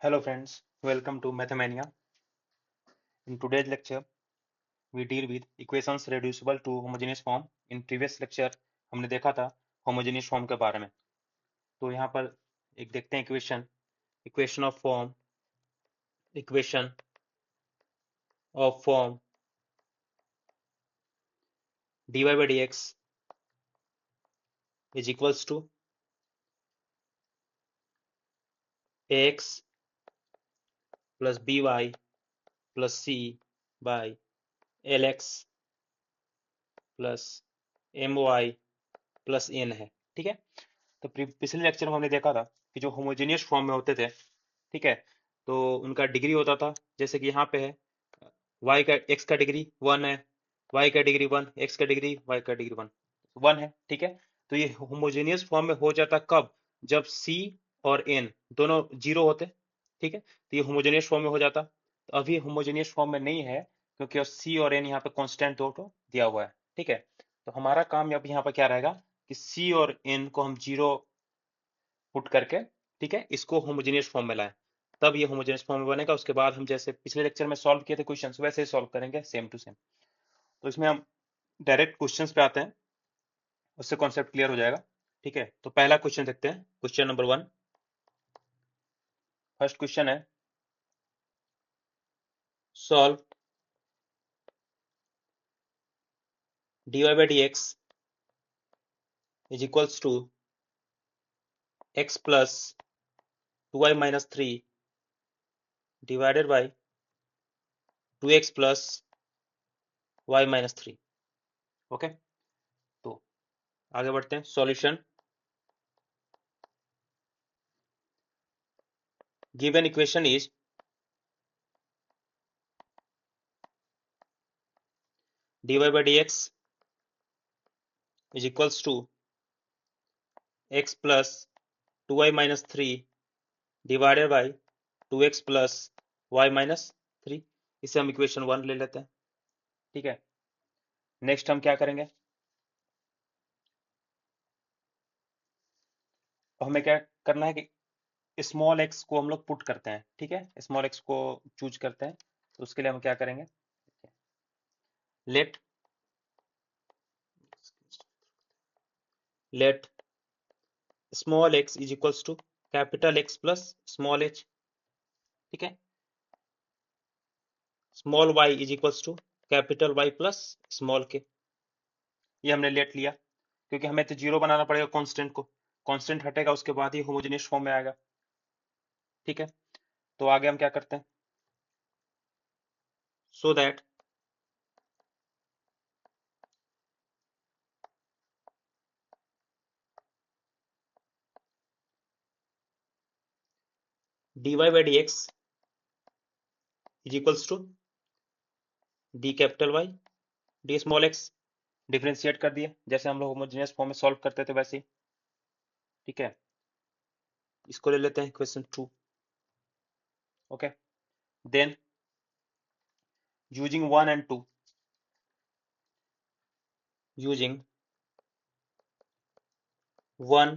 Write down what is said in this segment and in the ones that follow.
Hello friends, welcome to Mathemania. In today's lecture, we deal with equations reducible to homogeneous form. In previous lecture, हमने देखा था homogeneous form के बारे में. तो यहाँ पर एक देखते हैं equation of form dy by dx is equals to ax plus by plus c by lx plus my plus n है. ठीक है. तो पिछले लेक्चर में हमने देखा था कि जो होमोजेनियस फॉर्म में होते थे, ठीक है, तो उनका डिग्री होता था. जैसे कि यहाँ पे है x का डिग्री 1 है, y का डिग्री 1, x का डिग्री y का डिग्री 1 है. ठीक है. तो ये होमोजेनियस फॉर्म में हो जाता कब? जब c और n दोनों जीरो होते. ठीक है. तो ये होमोजेनियस फॉर्म में हो जाता. तो अभी होमोजेनियस फॉर्म में नहीं है क्योंकि c और n यहाँ पे कांस्टेंट दो तो दिया हुआ है. ठीक है. तो हमारा काम अब यहाँ पर क्या रहेगा कि c और n को हम जीरो पुट करके, ठीक है, इसको होमोजेनियस फॉर्म में लाएं, तब ये होमोजेनियस फॉर्म में बनेगा. उसके बाद हम जैसे पिछले लेक्चर में सॉल्व किए थे क्वेश्चंस, वैसे ही सॉल्व करेंगे सेम टू सेम. तो इसमें हम डायरेक्ट क्वेश्चंस पे आते हैं, उससे कॉन्सेप्ट क्लियर हो जाएगा. ठीक है. तो पहला क्वेश्चन देखते हैं, क्वेश्चन नंबर 1. फर्स्ट क्वेश्चन है, solve dy by dx is equals to x plus 2y minus 3 divided by 2x plus y minus 3. Okay. तो आगे बढ़ते हैं. Solution. Given equation is dy by dx is equals to x plus 2y minus 3 divided by 2x plus y minus 3. इसे हम equation 1 ले लेते हैं. ठीक है. नेक्स्ट हम क्या करेंगे, हमें क्या करना है कि स्मॉल एक्स को हम लोग पुट करते हैं. ठीक है. स्मॉल एक्स को चूज करते हैं. तो उसके लिए हम क्या करेंगे, let let small x is equals to capital X plus small h. ठीक है. Small y is equals to capital Y plus small k. ये हमने लेट लिया क्योंकि हमें तो जीरो बनाना पड़ेगा कांस्टेंट को. कांस्टेंट हटेगा उसके बाद ही होमोजेनियस फॉर्म में आएगा. ठीक है. तो आगे हम क्या करते हैं, so that dy by dx is equals to d capital Y d small x. Differentiate कर दिए जैसे हम लोग होमोजेनियस फॉर्म में सॉल्व करते थे वैसे ही. ठीक है. इसको ले लेते हैं question 2. Okay. Then using 1 and 2, using 1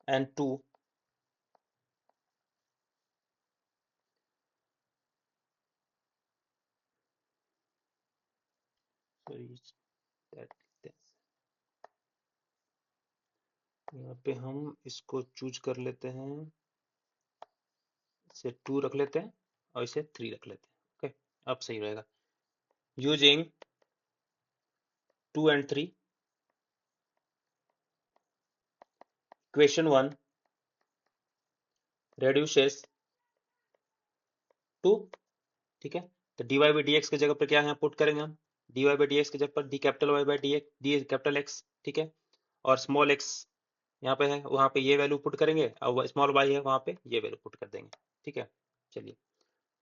and 2, यहाँ पे हम इसको चूज कर लेते हैं, इसे 2 रख लेते हैं और इसे 3 रख लेते हैं. ओके. अब सही रहेगा. Using 2 and 3, question 1 reduces to. ठीक है. तो dy by dx की जगह पर क्या है पुट करेंगे हम, dy by dx की जगह पर D capital y by D capital x. ठीक है. और स्मॉल x यहाँ पे है, वहां पे ये वैल्यू पुट करेंगे, और स्मॉल y है वहां पे ये वैल्यू पुट कर देंगे. ठीक है. चलिए.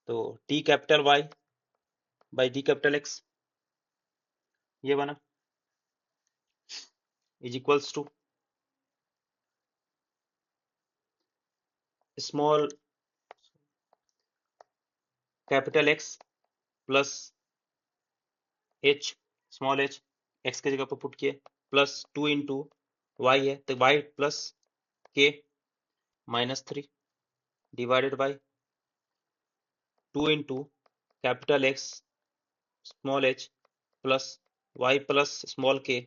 तो d capital y by d capital x ये बना is equals to small capital X plus h small h, x की जगह पर पुट किए, प्लस 2 इंटू वाई है तो y plus k minus 3 divided by 2 into capital X small h plus y plus small k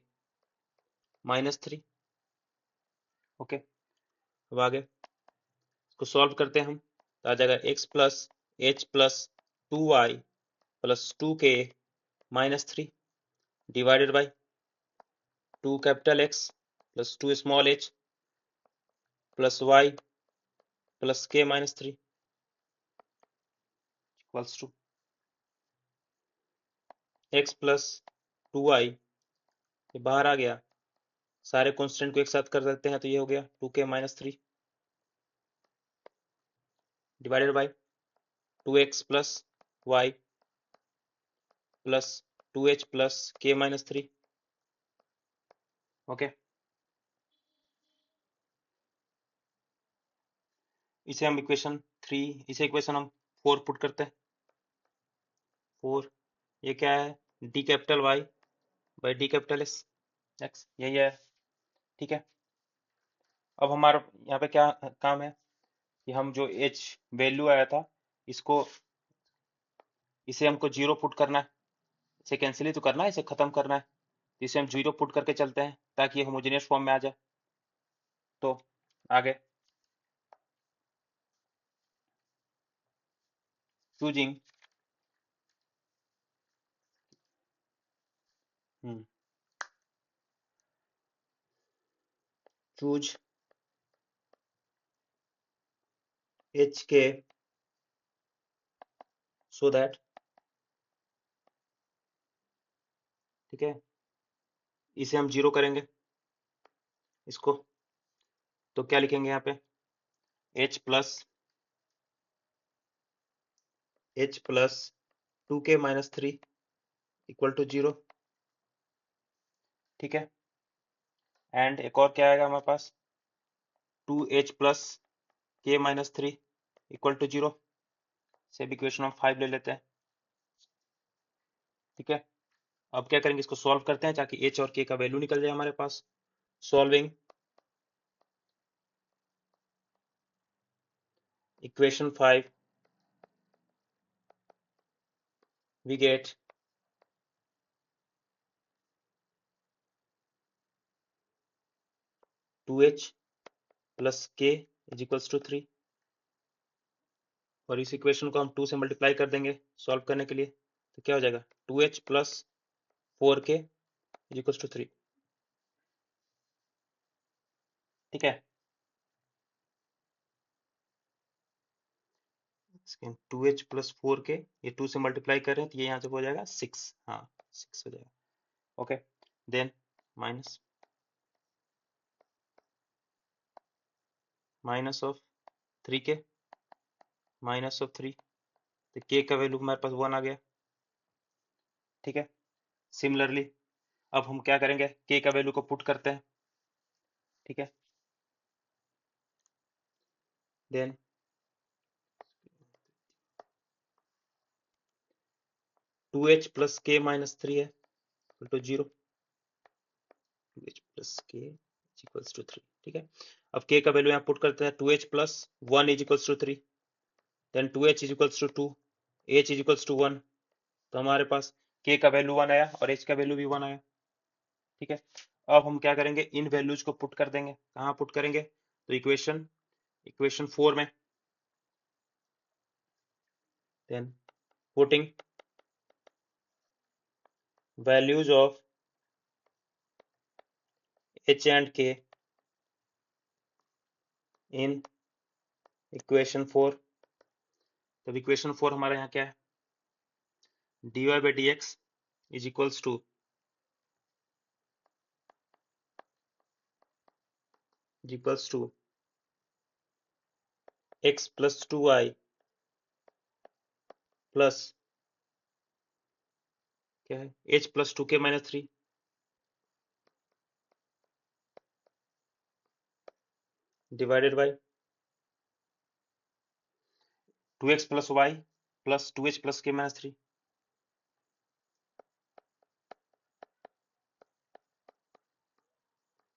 -3। Okay, अब आगे इसको solve करते हैं हम, तो आ जाएगा x plus h plus 2y plus 2k -3 divided by 2 capital X plus 2 small h plus y plus k -3 equals to x plus 2y, ये बाहर आ गया, सारे कांस्टेंट को एक साथ कर देते हैं तो ये हो गया 2k -3 divided by 2x plus y plus 2h plus k -3। Okay, इसे हम इक्वेशन 3, इसे इक्वेशन हम 4 पुट करते हैं। 4, ये क्या है, d capital Y by d capital S X, यही है। ठीक है, अब हमारा यहाँ पे क्या काम है कि हम जो h वैल्यू आया था इसको, इसे हमको 0 पुट करना है, इसे कैंसिल ही तो करना है, इसे खत्म करना है, तो इसे हम 0 पुट करके चलते हैं ताकि ये होमोजेनियस फॉर्म में आ जाए। तो आगे चूजिंग चूज एच के सो दैट, ठीक है, इसे हम 0 करेंगे इसको, तो क्या लिखेंगे यहाँ पे, h plus 2k -3 equal to 0। ठीक है, एंड एक और क्या आएगा हमारे पास, 2h plus k -3 equal to 0, से भी इक्वेशन हम 5 ले लेते हैं। ठीक है, अब क्या करेंगे, इसको सॉल्व करते हैं ताकि h और k का वैल्यू निकल जाए हमारे पास। Solving equation 5, we get 2h plus k is equals to 3, और इस इक्वेशन को हम 2 से मल्टीप्लाई कर देंगे सॉल्व करने के लिए, तो क्या हो जाएगा, 2h plus 4k is equals to 3। ठीक है, 2h प्लस 4k, ये 2 से मल्टीप्लाई कर रहे हैं तो ये यहाँ से हो जाएगा 6, हाँ 6 हो जाएगा। Okay, then minus of 3k minus of 3, तो k का वैल्यू हमारे पास 1 आ गया। ठीक है, सिमिलरली अब हम क्या करेंगे, k का वैल्यू को पुट करते हैं। ठीक है, then 2h plus k minus 3 है equal to 0, 2h plus k equals to 3। ठीक है, अब k का वैल्यू यहाँ पुट करते हैं, 2h plus 1 is equals to 3, then 2h is equals to 2, h is equals to 1, तो हमारे पास k का वैल्यू 1 आया और h का वैल्यू भी 1 आया। ठीक है, अब हम क्या करेंगे, इन वैल्यूज को पुट कर देंगे, कहाँ पुट करेंगे, तो इक्वेशन 4 में, then putting values of h and k in equation 4, तो इक्वेशन 4 हमारे यहाँ क्या है, dy by dx is equals to x plus 2y plus क्या है, h plus 2k minus 3 divided by 2x plus y plus 2h plus k minus 3,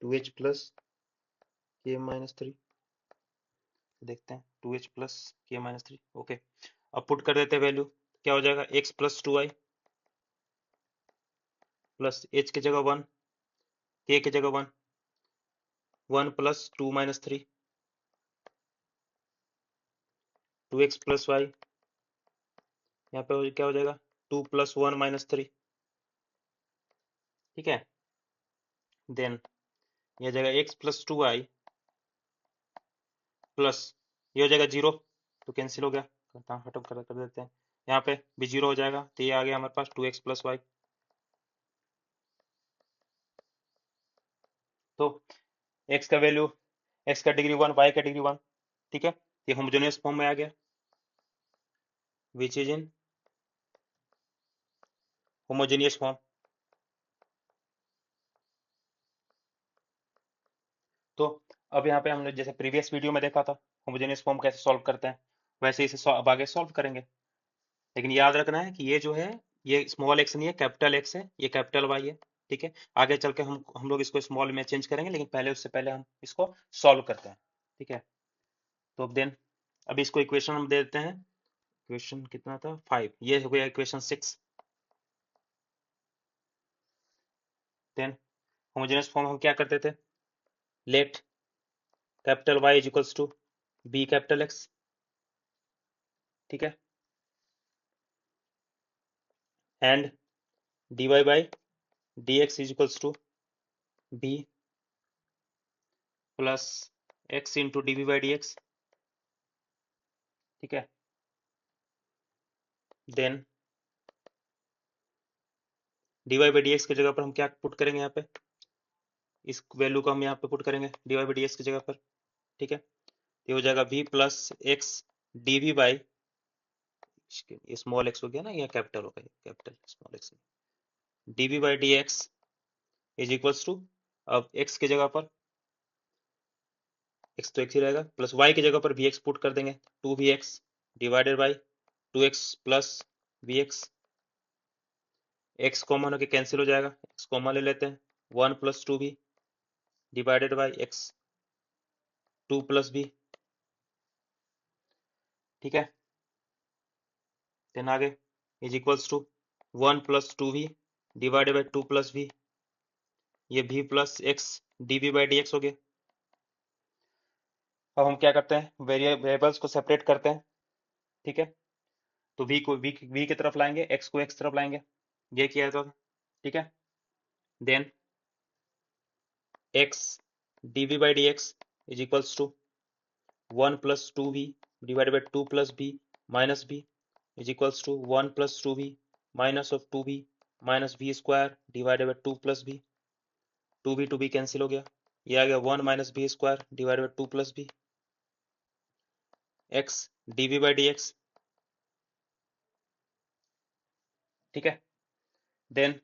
2h plus k minus 3, देखते हैं 2h plus k minus 3। Okay, अब put कर देते हैं value, क्या हो जाएगा x plus 2y plus h की जगह 1, k की जगह 1, 1 plus 2 minus 3, 2x plus Y, यहाँ पे क्या हो जाएगा 2 प्लस 1 माइनस 3, ठीक है। देन यह हो जाएगा x प्लस 2y प्लस ये हो जाएगा 0, तो कैंसिल हो गया, खत्म कर देते हैं, यहाँ पे भी 0 हो जाएगा, तो ये आ गया हमारे पास 2x प्लस वाई। तो x का वैल्यू, x का डिग्री 1, y का डिग्री 1, ठीक है, ये होमोजेनियस फॉर्म में आ गया, which is in homogeneous form. तो अब यहाँ पे हमने जैसे प्रीवियस वीडियो में देखा था होमोजेनियस फॉर्म कैसे सॉल्व करते हैं, वैसे इसे अब आगे सॉल्व करेंगे। लेकिन याद रखना है कि ये जो है ये स्मॉल एक्स नहीं है, कैपिटल एक्स है, ये कैपिटल वाई है, ठीक है। आगे चल के हम लोग इसको स्मॉल में चेंज करेंगे, लेकिन पहले उससे पहले हम इसको सॉल्व करते हैं, ठीक है। तो अब देन अभी इसको इक्वेशन हम दे देते हैं, इक्वेशन कितना था 5, ये हो गया इक्वेशन 6। देन होमोजेनियस फॉर्म हम क्या करते थे, let capital Y is equals to b capital X, ठीक है, and dy by dx is equals to b plus x into d by d x, ठीक है। Then dy by d x की जगह पर हम क्या पुट करेंगे, यहाँ पे इस वैल्यू को हम यहाँ पे पुट करेंगे dy बाई डी एक्स की जगह पर, ठीक है। ये हो जाएगा v plus x d by, small x हो गया ना, या कैपिटल हो गया, capital small x, d by d x is equals to, अब x की जगह पर x तो x ही रहेगा, प्लस y की जगह पर vx पुट कर देंगे, 2vx divided by 2x plus vx, x common होकर कैंसिल हो जाएगा, x कॉमन ले लेते हैं, 1 plus 2v divided by x 2 plus v, ठीक है। देन आगे is equals to 1 plus 2v divided by 2 plus v, ये v plus x dv by dx हो गया। अब हम क्या करते हैं, वेरिएबल्स को सेपरेट करते हैं, ठीक है। तो v को v की तरफ लाएंगे, x को x तरफ लाएंगे, ये किया था, ठीक है। Then x dv by dx is equals to 1 plus 2v divided by 2 plus v minus v is equals to 1 plus 2v minus of 2v minus v square divided by 2 plus v, 2v cancel हो गया, ये आ गया 1 minus v square divided by 2 plus v, x dv by dx, ठीक है। Then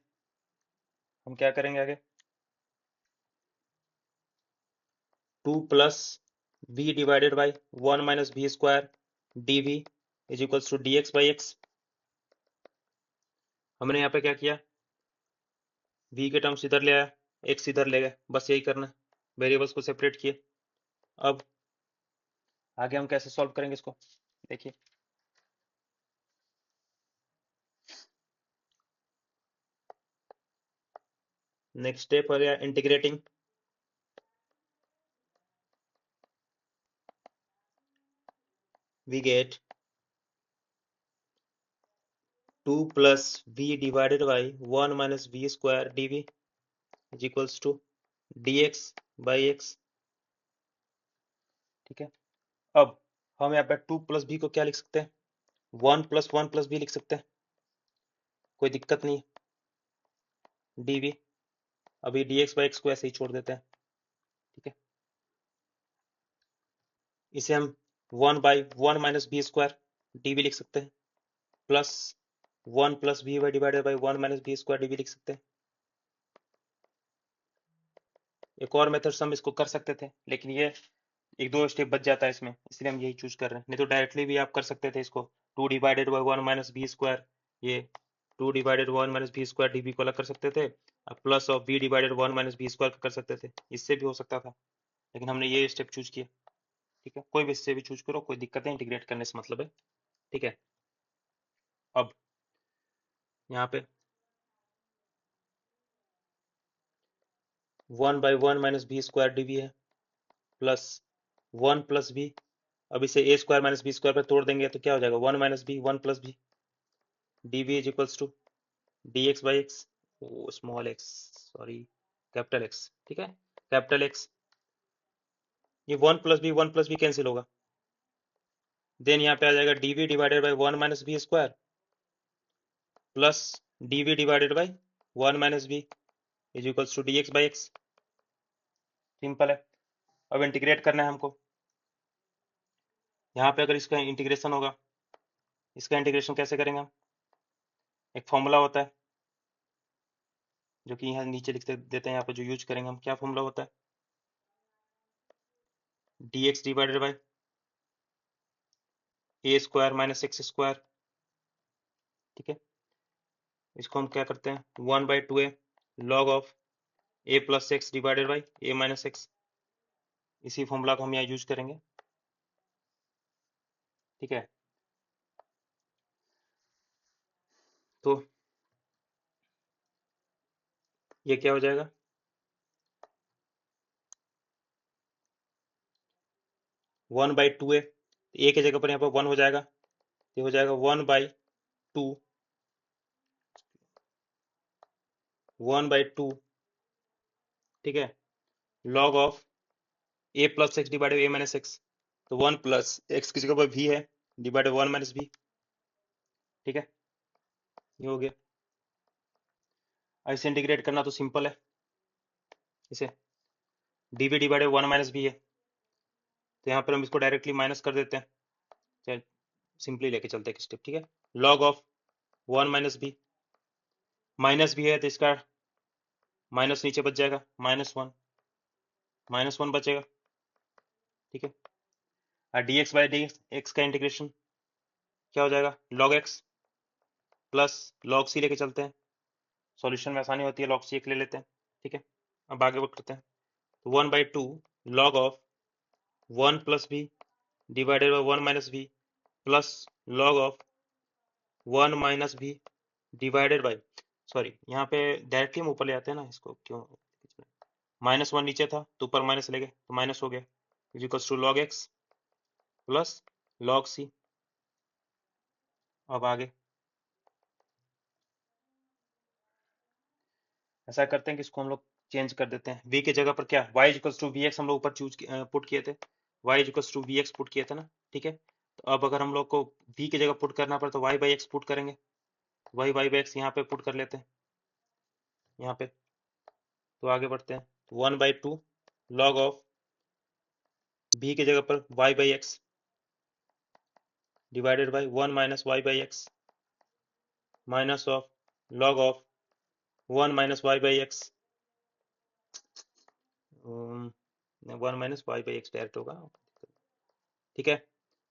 हम क्या करेंगे आगे, 2 plus v divided by 1 minus v square dv is equals to dx by x। हमने यहाँ पे क्या किया, v के टर्म्स इधर ले आया, x इधर ले गए, बस यही करना है, वेरिएबल्स को सेपरेट किए। अब आगे हम कैसे सॉल्व करेंगे इसको, देखिए नेक्स्ट स्टेप हो गया integrating, we get 2 plus v divided by 1 minus v square dv is equals to dx by x, ठीक है। अब हम यहाँ पे 2 प्लस v को क्या लिख सकते हैं, 1 प्लस 1 प्लस v लिख सकते हैं, कोई दिक्कत नहीं, dv, अभी dx by x को ऐसे ही छोड़ देते हैं, ठीक है। इसे हम 1 by 1 minus v square dv लिख सकते हैं, plus 1 plus v by divided by 1 minus v square dv लिख सकते हैं। एक और मेथड से हम इसको कर सकते थे, लेकिन ये एक दो स्टेप बच जाता है इसमें, इसलिए हम यही चूज कर रहे हैं, नहीं तो डायरेक्टली भी आप कर सकते थे इसको, 2 divided by 1 minus v square, ये 2 divided 1 minus v square dv को अलग कर सकते थे, प्लस और v divided 1 minus v square कर सकते थे, इससे भी हो सकता था, लेकिन हमने ये स्टेप चूज किया, ठीक है। कोई भी इससे भी चूज करो, कोई दिक्कत नहीं, इंटीग्रेट करने से मतलब है, ठीक है। अब यहाँ पे 1/1 माइनस बी स्क्वायर डी है प्लस 1 प्लस बी। अब इसे a square minus b square पर तोड़ देंगे तो क्या हो जाएगा 1 minus b 1 plus b d b is equals to d x by x, small x sorry capital X, ठीक है कैपिटल एक्स। ये 1 प्लस बी कैंसिल होगा, देन यहाँ पे आ जाएगा d b divided by 1 minus b square plus d b divided by 1 minus b is equals to d x by x. Simple है। अब इंटीग्रेट करना है हमको। यहाँ पे अगर इसका इंटीग्रेशन होगा, इसका इंटीग्रेशन कैसे करेंगे हम, एक फॉर्मूला होता है जो कि यहाँ नीचे लिख देते हैं, यहाँ पे जो यूज करेंगे हम, क्या फॉर्मूला होता है, D x divided by a square minus x square, ठीक है। इसको हम क्या करते हैं 1/2a log of A plus x divided by A minus x, इसी फॉर्मूला को हम यहाँ यूज करेंगे, ठीक है। तो ये क्या हो जाएगा 1/2a, ए की जगह पर यहाँ पर 1 हो जाएगा, ये हो जाएगा 1/2, ठीक है, log of A plus x divided A minus x, तो 1 प्लस एक्स की जगह पर भी है डिवाइडेड 1 माइनस बी, ठीक है, ये हो गया। ऐसे इंटीग्रेट करना तो सिंपल है, इसे d b divided 1 minus b है, तो यहाँ पर हम इसको डायरेक्टली माइनस कर देते हैं, चल सिंपली लेके चलते हैं एक स्टेप, ठीक है। Log of 1 minus b, minus भी है तो इसका माइनस नीचे बच जाएगा, -1 बचेगा, ठीक है। और D x by d x का इंटीग्रेशन क्या हो जाएगा लॉग एक्स प्लस लॉग सी लेके चलते हैं, सॉल्यूशन में आसानी होती है, लॉग सी एक ले लेते हैं, ठीक है। अब आगे बढ़ते हैं, तो 1/2 log of 1 plus b divided by 1 minus b plus log of 1 minus b divided by, sorry यहाँ पे डायरेक्टली हम ऊपर ले आते हैं ना, इसको क्यों, -1 नीचे था तो ऊपर माइनस ले गए तो माइनस हो गया, is equals to log x plus log c. अब आगे ऐसा करते हैं कि इसको हम लोग चेंज कर देते हैं, v की जगह पर क्या y equals to v x हम लोग ऊपर चूज पुट किए थे, y equals to v x put किए थे ना, ठीक है। तो अब अगर हम लोग को v की जगह पुट करना पड़े तो y बाई एक्स पुट करेंगे, y बाई एक्स यहाँ पे पुट कर लेते हैं यहाँ पे। तो आगे बढ़ते हैं, 1/2 लॉग ऑफ v की जगह पर y by x divided by 1 minus y by x minus of log of 1 minus y by x, 1 minus y by x direct होगा, ठीक है,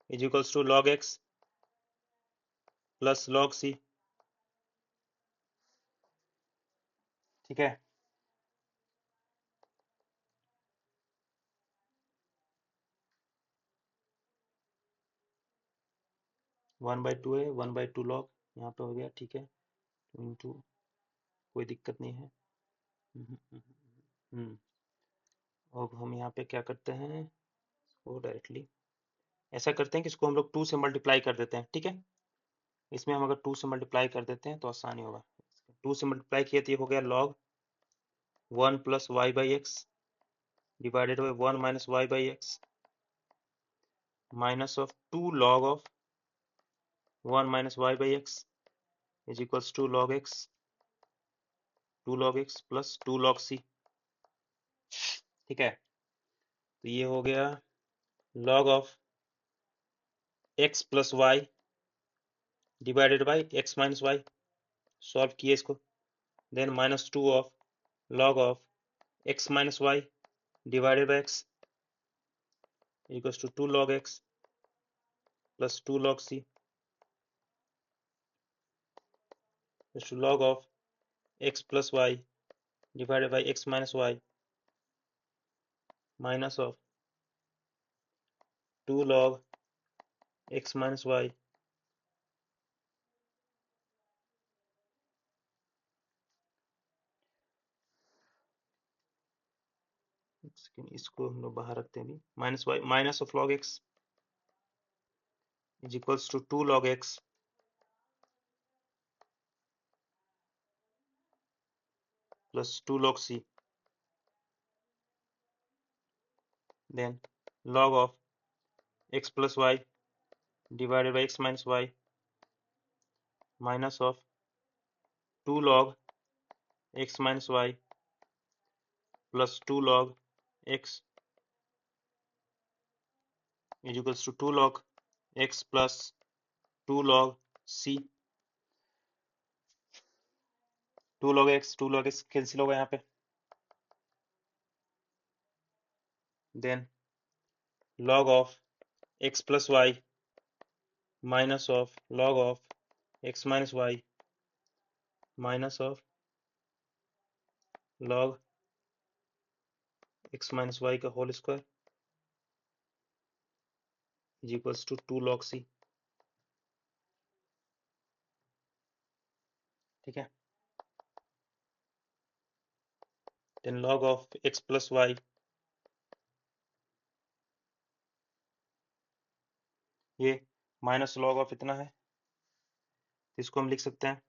is equals to log x plus log c, ठीक है। 1/2 है, 1/2 log यहाँ पे हो गया, ठीक है, इंटू, कोई दिक्कत नहीं है। हम्म, हम्म, हम्म। अब हम यहाँ पे क्या करते हैं, वो डायरेक्टली ऐसा करते हैं कि इसको हम लोग 2 से मल्टीप्लाई कर देते हैं, ठीक है। इसमें हम अगर 2 से मल्टीप्लाई कर देते हैं तो आसानी होगा, 2 से मल्टीप्लाई किया तो ये हो गया log 1 plus y by x divided by 1 minus y by x minus of 2 log of 1 minus y by x is equals to log x, 2 log x plus 2 log c, ठीक है। तो ये हो गया log of x plus y divided by x minus y, solve किए इसको, then -2 of log of x minus y divided by x equals to 2 log x plus 2 log c is two log of x plus y divided by x minus y minus of 2 log x minus y लेकिन इसको हम लोग बाहर रखते हैं अभी। Minus y minus of log x is equals to 2 log x plus 2 log c, then log of x plus y divided by x minus y minus of 2 log x minus y plus 2 log x is equals to 2 log x plus 2 log c। 2 log x cancel होगा यहाँ पे, then log of x plus y minus of log of x minus y minus of log x minus y का whole square is equals to 2 log c। ठीक है, then log of x plus y, ये minus log of इतना है, इसको हम लिख सकते हैं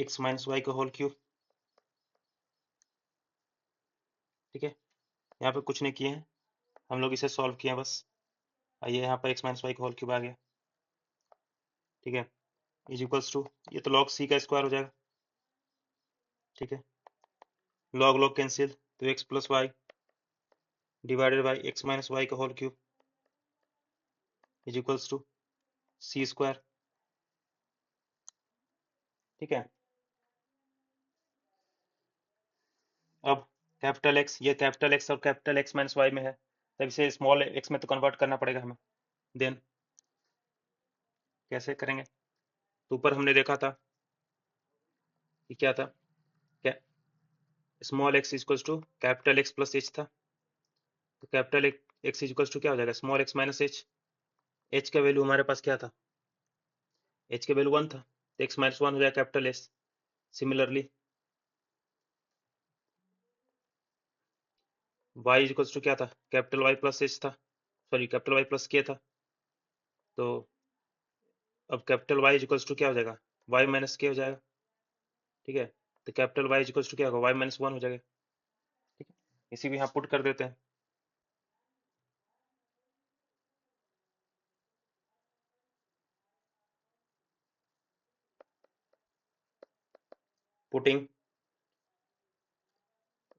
x माइनस वाई का होल क्यूब। ठीक है, यहाँ पे कुछ नहीं किए हैं हम लोग, इसे सॉल्व किए हैं बस। आइए यहाँ पर x माइनस वाई का होल क्यूब आ गया। ठीक है, इज इक्वल्स टू, ये तो log c का स्क्वायर हो जाएगा। ठीक है, log log कैंसिल, तो x plus y divided by x minus y का whole cube is equals to c square. ठीक है, अब कैपिटल x, ये कैपिटल x और कैपिटल x माइनस वाई में है, तब इसे स्मॉल x में तो कन्वर्ट करना पड़ेगा हमें। देन कैसे करेंगे, तो ऊपर हमने देखा था कि क्या था, क्या small x equals to capital x plus h था, तो कैपिटल x इक्वल्स टू क्या हो जाएगा, small x minus h। h का वैल्यू हमारे पास क्या था, h का वैल्यू 1 था, तो x माइनस 1 हो जाएगा capital s। Similarly y equals to क्या था, कैपिटल y प्लस h था, sorry capital y plus k था, तो अब कैपिटल Y इक्वल्स टू क्या हो जाएगा, y माइनस के हो जाएगा। ठीक है, तो कैपिटल Y इक्वल्स टू क्या होगा, y माइनस 1 हो जाएगा। ठीक है, इसी को यहाँ पुट कर देते हैं। Putting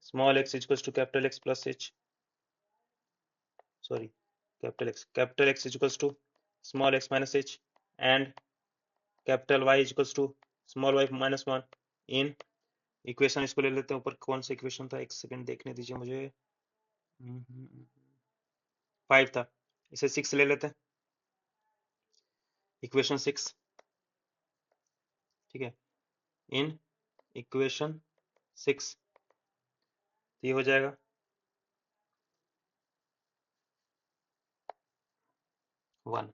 small x equals to capital X plus h, sorry capital X equals to small x minus h and capital Y equals to small y minus 1 in equation. इसको ले लेते हैं ऊपर, कौन सा इक्वेशन था, एक सेकंड देखने दीजिए मुझे, 5 था, इसे 6 ले लेते हैं, इक्वेशन 6। ठीक है, इन इक्वेशन 6 ये हो जाएगा 1।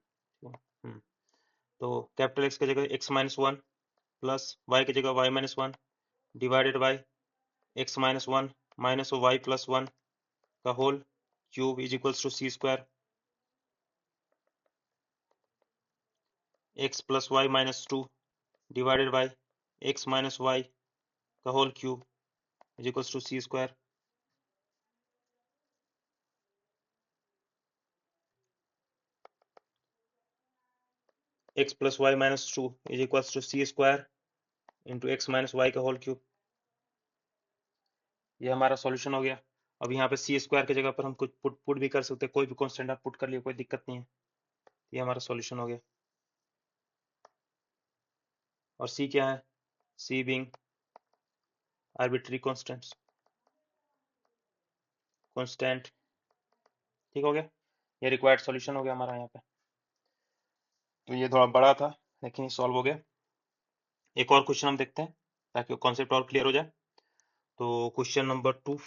तो कैपिटल X की जगह x माइनस 1 प्लस y की जगह y minus 1 divided by x minus 1 minus y plus 1 का whole cube is equals to c square x plus y minus 2 divided by x minus y का whole cube is equals to c square. x plus y minus 2 is equals to c square into x minus y का whole cube. ये हमारा solution हो गया। अब यहाँ पे c square की जगह पर हम कुछ पुट भी कर सकते हैं, कोई भी कॉन्स्टेंट आप पुट कर लिए, कोई दिक्कत नहीं है। ये हमारा सॉल्यूशन हो गया। और c क्या है, c बीइंग आर्बिट्री कांस्टेंट। ठीक हो गया, ये रिक्वायर्ड सॉल्यूशन हो गया हमारा यहाँ पे। तो ये थोड़ा बड़ा था लेकिन सॉल्व हो गया। एक और क्वेश्चन हम देखते हैं ताकि कॉन्सेप्ट और क्लियर हो जाए। तो क्वेश्चन नंबर 2,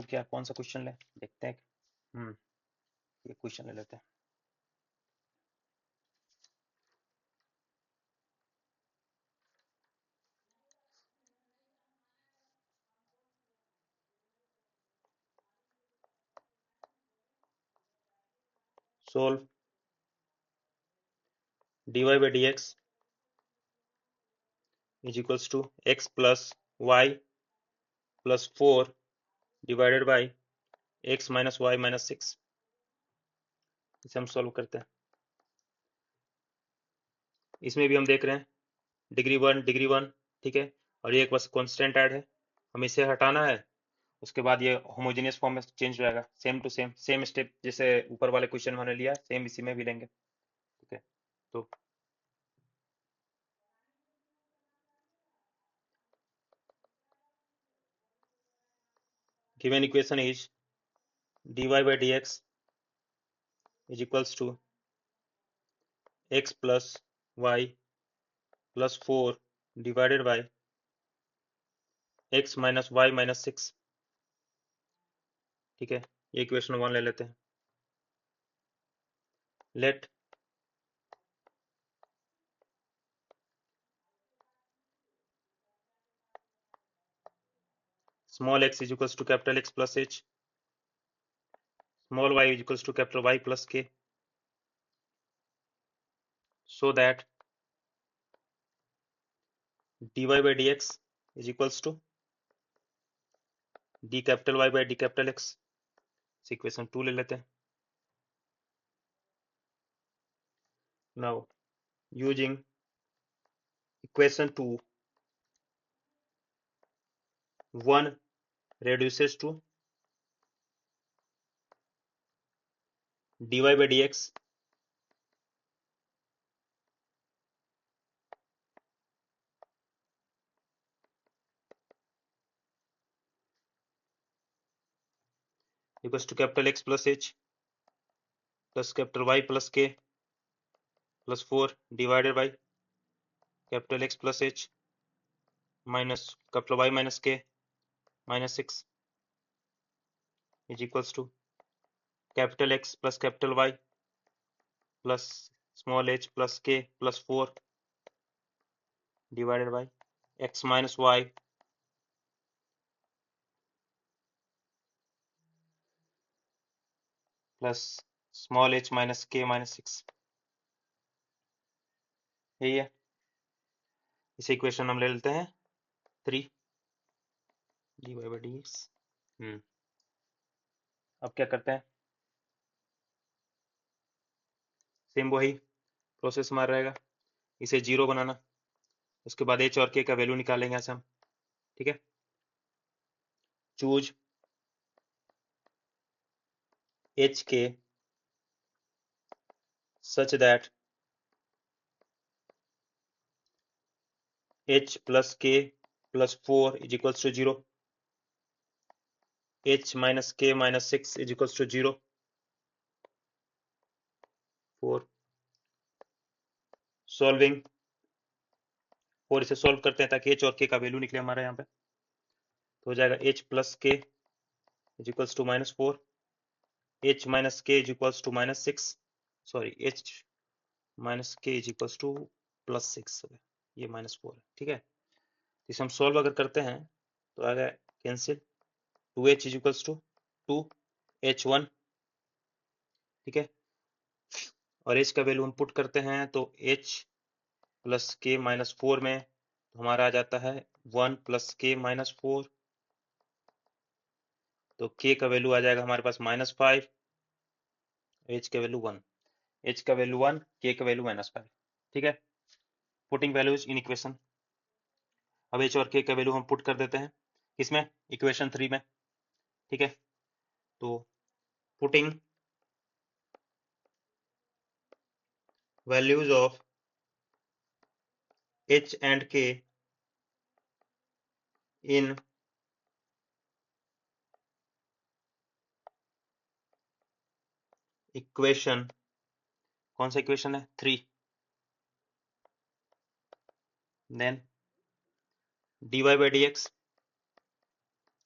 क्या कौन सा क्वेश्चन ले देखते हैं। ये क्वेश्चन ले लेते हैं। Solve dy by dx is equals to x plus y plus 4 divided by x minus y minus 6। इसे हम सॉल्व करते हैं। इसमें भी हम देख रहे हैं डिग्री वन, ठीक है, और ये एक बस कांस्टेंट ऐड है, हमें इसे हटाना है। उसके बाद ये होमोजेनियस फॉर्म में चेंज हो जाएगा, सेम टू सेम स्टेप जैसे ऊपर वाले क्वेश्चन में हमने लिया, सेम इसी में भी लेंगे, ठीक है। तो given equation is dy by dx is equals to x plus y plus 4 divided by x minus y minus 6, ठीक है। ये इक्वेशन 1 ले लेते हैं। Let small x is equals to capital X plus h, small y is equals to capital Y plus k, so that dy by dx is equals to d capital Y by d capital X। Equation 2 ले लेते हैं। Now using equation 2, 1 reduces to dy by dx equals to capital X plus h plus capital Y plus k plus 4 divided by capital X plus h minus capital Y minus k minus 6 is equals to capital X plus capital Y plus small h plus k plus 4 divided by x minus y plus small h minus k minus 6। यही है। इसे equation हम ले लेते हैं 3 dy by dx। अब क्या करते हैं, सेम वही प्रोसेस हमारा रहेगा, इसे 0 बनाना, उसके बाद h और k का वैल्यू निकालेंगे यहाँ से हम, ठीक है। Choose h k such that h plus k plus 4 is equals to 0, h minus k minus 6 is equals to 0, 4 solving 4 इसे सॉल्व करते हैं ताकि h और k का वैल्यू निकले हमारे यहाँ पे। तो हो जाएगा h plus k is equals to minus 4, h minus k is equals to minus 6, sorry h minus k is equals to plus 6, ये माइनस 4 है, ठीक है। इसे हम सॉल्व अगर करते हैं तो आ गया cancel, 2h is equals to 2h1, ठीक है। और h का वैल्यू हम पुट करते हैं तो h प्लस k माइनस 4 में तो हमारा आ जाता है 1 प्लस k माइनस 4, तो k का वैल्यू आ जाएगा हमारे पास माइनस 5, h का वैल्यू 1, h का वैल्यू 1, k का वैल्यू माइनस 5, ठीक है। Putting values in equation. अब h और k का वैल्यू हम पुट कर देते हैं इसमें इक्वेशन 3 में, ठीक है। तो putting values of h and k in equation, कौन सा इक्वेशन है 3, then dy by dx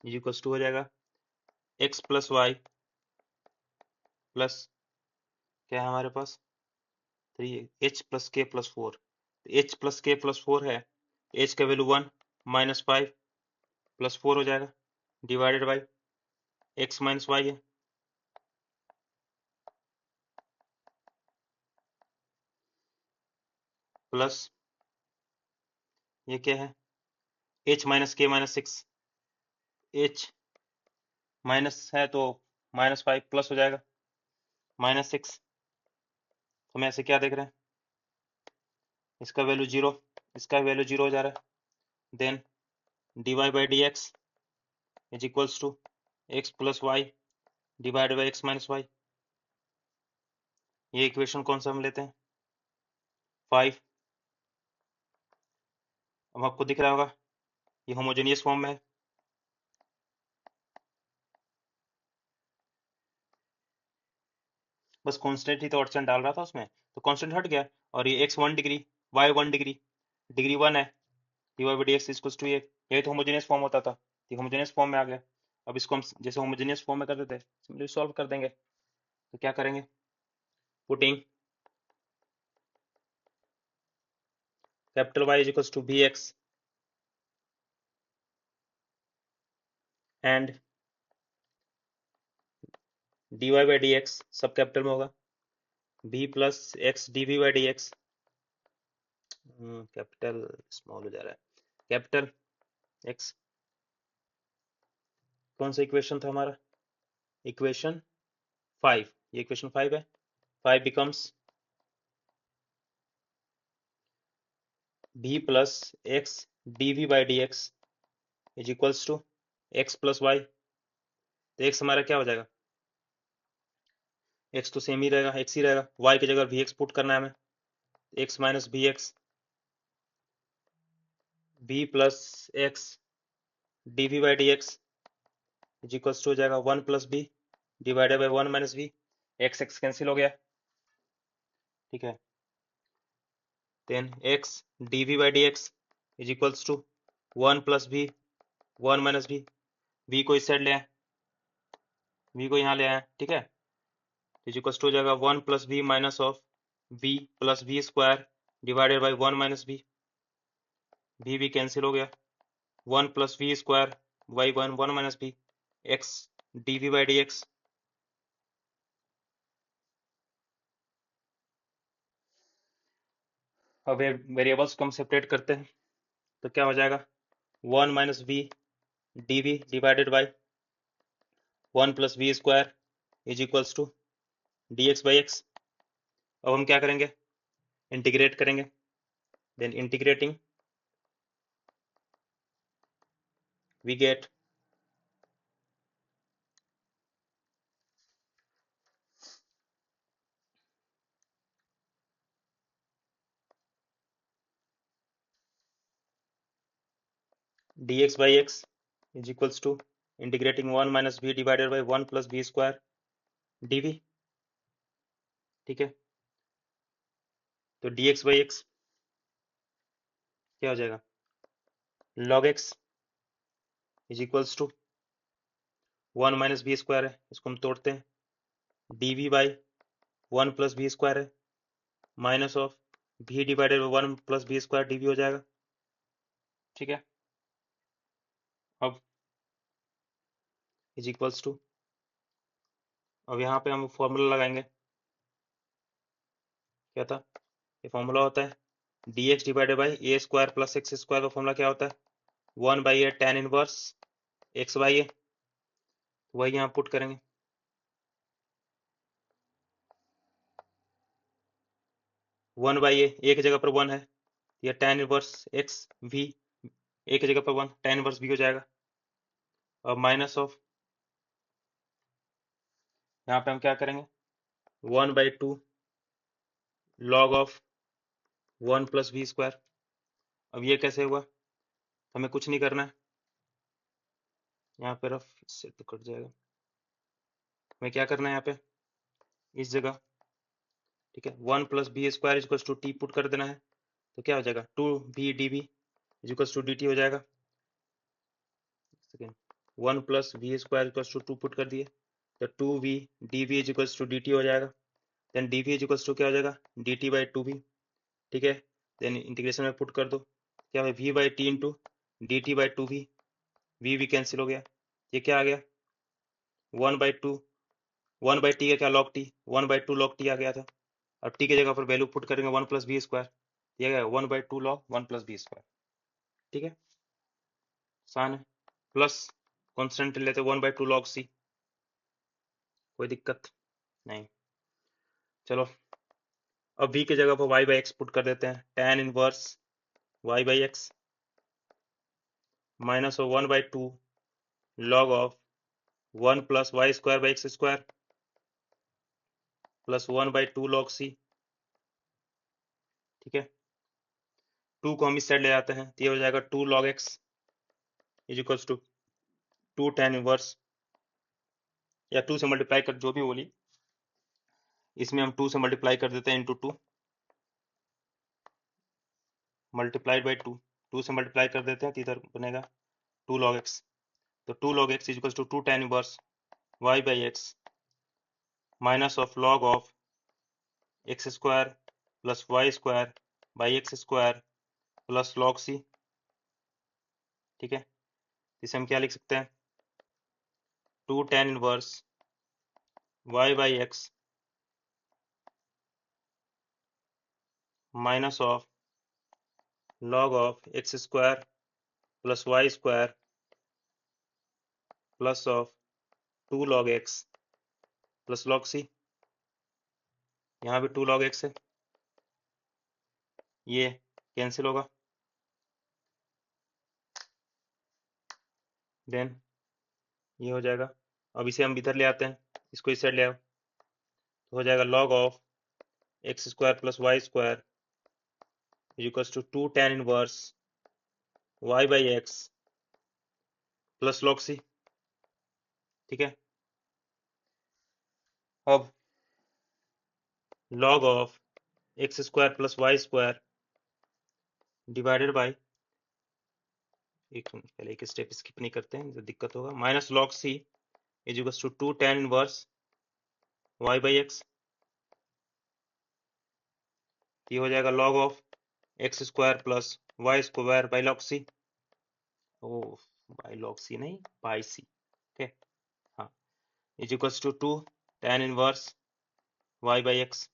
is equals to हो जाएगा x प्लस वाई प्लस क्या है हमारे पास 3h plus k plus 4, h plus k plus 4 है, h का वैल्यू 1 माइनस 5 प्लस 4 हो जाएगा, divided by x minus y है, प्लस ये क्या है h minus k minus 6, h minus है तो माइनस 5 प्लस हो जाएगा माइनस 6, तो हम ऐसे क्या देख रहे हैं, इसका वैल्यू 0, इसका वैल्यू 0 हो जा रहा है, then dy by d x is equals to x plus y divide by x minus y. ये इक्वेशन कौन सा हम लेते हैं 5। अब आपको दिख रहा होगा ये होमोजेनियस फॉर्म में है, बस कांस्टेंट ही तो अड़चन डाल रहा था उसमें, तो कांस्टेंट हट गया, और ये x 1 degree y 1 degree, degree 1 है, dy by d x equals to ये, यही तो होमोजेनियस फॉर्म होता था, ये होमोजेनियस फॉर्म में आ गया। अब इसको हम जैसे होमोजेनियस फॉर्म में करते थे सिंपली सॉल्व कर देंगे, तो क्या करेंगे, putting capital Y is equals to bx and dy by d x सब कैपिटल में होगा, b plus x dv by d x, capital small हो जा रहा है, कैपिटल x, कौन सा इक्वेशन था हमारा, इक्वेशन 5, ये इक्वेशन 5 है, 5 becomes b plus x dv by d x is equals to x plus y, तो x हमारा क्या हो जाएगा, x तो सेम ही रहेगा, x ही रहेगा, y की जगह vx पुट करना है हमें, x minus b x b plus x dv by d x is equals to हो जाएगा 1 plus b divided by 1 minus b, x x cancel हो गया, ठीक है, then x dv by d x is equals to 1 plus b 1 minus b, v को इस side ले आए, v को यहाँ ले आए, ठीक है, इज इक्वल्स टू हो जाएगा 1 plus b minus of v plus b square divided by 1 minus b, भी कैंसिल हो गया, 1 plus b square by 1 1 minus b, x dv by d x, अब वेरिएबल्स को हम सेपरेट करते हैं, तो क्या हो जाएगा 1 minus b dv divided by 1 plus b square is equals to dx by x. अब हम क्या करेंगे, इंटीग्रेट करेंगे, then integrating we get dx by x is equals to integrating 1 minus b divided by 1 plus b square dv, ठीक है, तो dx by x क्या हो जाएगा log x is equals to 1 minus b square है, इसको हम तोड़ते हैं, dv by 1 plus b square है, minus of b divided by 1 plus b square dv हो जाएगा, ठीक है, अब इज इक्वल्स टू, अब यहाँ पे हम फॉर्मूला लगाएंगे, क्या था, ये फॉर्मूला होता है dx divided by a square plus x square, का फॉर्मूला क्या होता है 1 by a tan inverse x by a, वही यहाँ पुट करेंगे, 1 बाई ए की जगह पर 1 है, यह tan इनवर्स एक्स भी ए की जगह पर 1 tan इनवर्स भी हो जाएगा, अब माइनस ऑफ, यहाँ पे हम क्या करेंगे 1 by 2 log of 1 plus b square, अब ये कैसे हुआ, हमें कुछ नहीं करना है, यहाँ पे रफ इससे तो कट जाएगा, हमें क्या करना है यहाँ पे इस जगह, ठीक है, 1 plus b square equals to t put कर देना है, तो क्या हो जाएगा 2 b d b equals to d t हो जाएगा, 1 plus b square equals to 2 put कर दिए, तो 2 v d v equals to d t हो जाएगा, then d v is to क्या हो जाएगा, डी टी बाई टू भी, ठीक है। देन इंटीग्रेशन में पुट कर दो, क्या है, v by t into d t by two भी कैंसिल हो गया, ये क्या आ गया, 1/2, 1/t का क्या लॉग टी, 1/2 लॉग टी आ गया था। अब टी की जगह पर वैल्यू पुट करेंगे 1 प्लस बी स्क्वायर, ये गया 1/2 लॉग 1 प्लस बी स्क्वायर, ठीक है, आसान है। प्लस कॉन्स्टेंट लेते 1/2 लॉग सी, कोई दिक्कत नहीं। चलो अब v की जगह पर y बाई एक्स पुट कर देते हैं, tan inverse y by x minus 1/2 log of 1 plus y square by x square plus 1/2 log c, ठीक है। 2 को हम इस साइड ले जाते हैं तो ये हो जाएगा 2 log x is equals to 2 tan inverse, या 2 से मल्टीप्लाई कर, जो भी बोली, इसमें हम 2 से मल्टीप्लाई कर देते हैं इंटू 2 मल्टीप्लाइड बाई 2, 2 से मल्टीप्लाई कर देते हैं तो इधर बनेगा 2 लॉग एक्स, तो 2 log x is equals to 2 tan inverse y by x minus of log of x square plus y square by x square plus log c, ठीक है। इसे हम क्या लिख सकते हैं, 2 tan inverse y by x minus of log of x square plus y square plus of 2 log x plus log c, यहाँ भी 2 log x है, ये कैंसिल होगा, देन ये हो जाएगा। अब इसे हम इधर ले आते हैं, इसको इस साइड ले आओ, तो हो जाएगा log of x square plus y square is equals to 2 tan inverse y by x plus log c, ठीक है। अब log of x square plus y square divided by, एक मिनट पहले एक स्टेप स्किप नहीं करते हैं तो दिक्कत होगा, minus log c is equals to 2 tan inverse y by x, ये हो जाएगा log of x square plus y square by log c, oh by log c नहीं बाई सी, ठीक है, हाँ, is equals to 2 tan inverse y by x,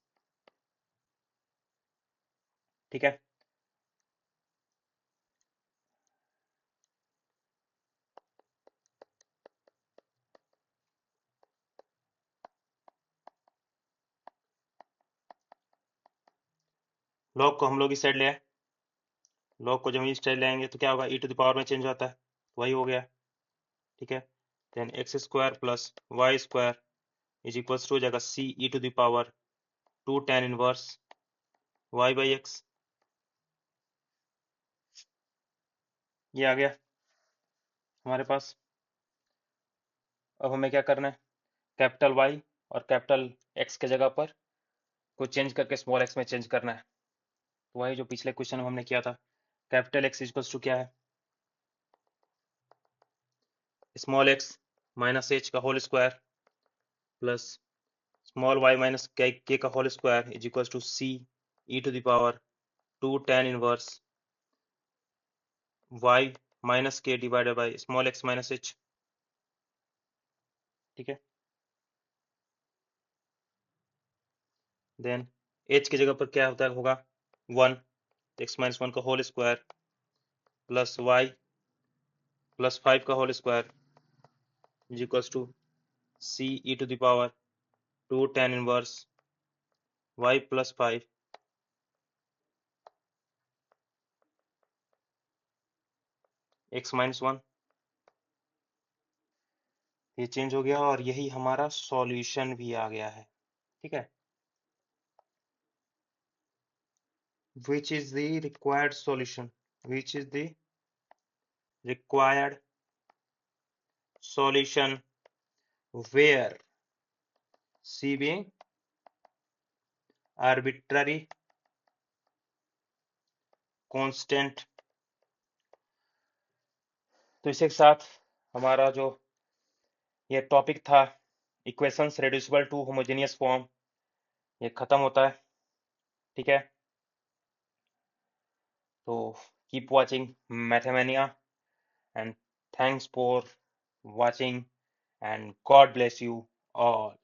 ठीक है। Log को हम लोग इस साइड ले आए, लॉग को जब इस साइड ले आएंगे तो क्या होगा, ई टू द पावर में चेंज होता है, वही हो गया, ठीक है। Then x square plus y square is equals to हो जाएगा c e to the power 2 tan inverse y by x, ये आ गया हमारे पास। अब हमें क्या करना है, कैपिटल Y और कैपिटल X के जगह पर को चेंज करके स्मॉल x में चेंज करना है, तो वही जो पिछले क्वेश्चन में हमने किया था, कैपिटल X इक्वल्स टू क्या है, स्मॉल x माइनस h का whole square plus small y minus k का whole square is equals to c e to the power 2 tan inverse y minus k divided by small x minus h, ठीक है। Then h की जगह पर क्या होता होगा 1, x माइनस 1 का whole square plus y plus 5 का whole square is equals to c e to the power 2 tan inverse y plus 5 x minus 1, ये चेंज हो गया और यही हमारा सॉल्यूशन भी आ गया है, ठीक है। Which is the required solution, which is the required solution where C being arbitrary constant। तो इसी के साथ हमारा जो ये टॉपिक था equations reducible to homogeneous form, ये खत्म होता है, ठीक है। तो keep watching Mathmania and thanks for watching and God bless you all.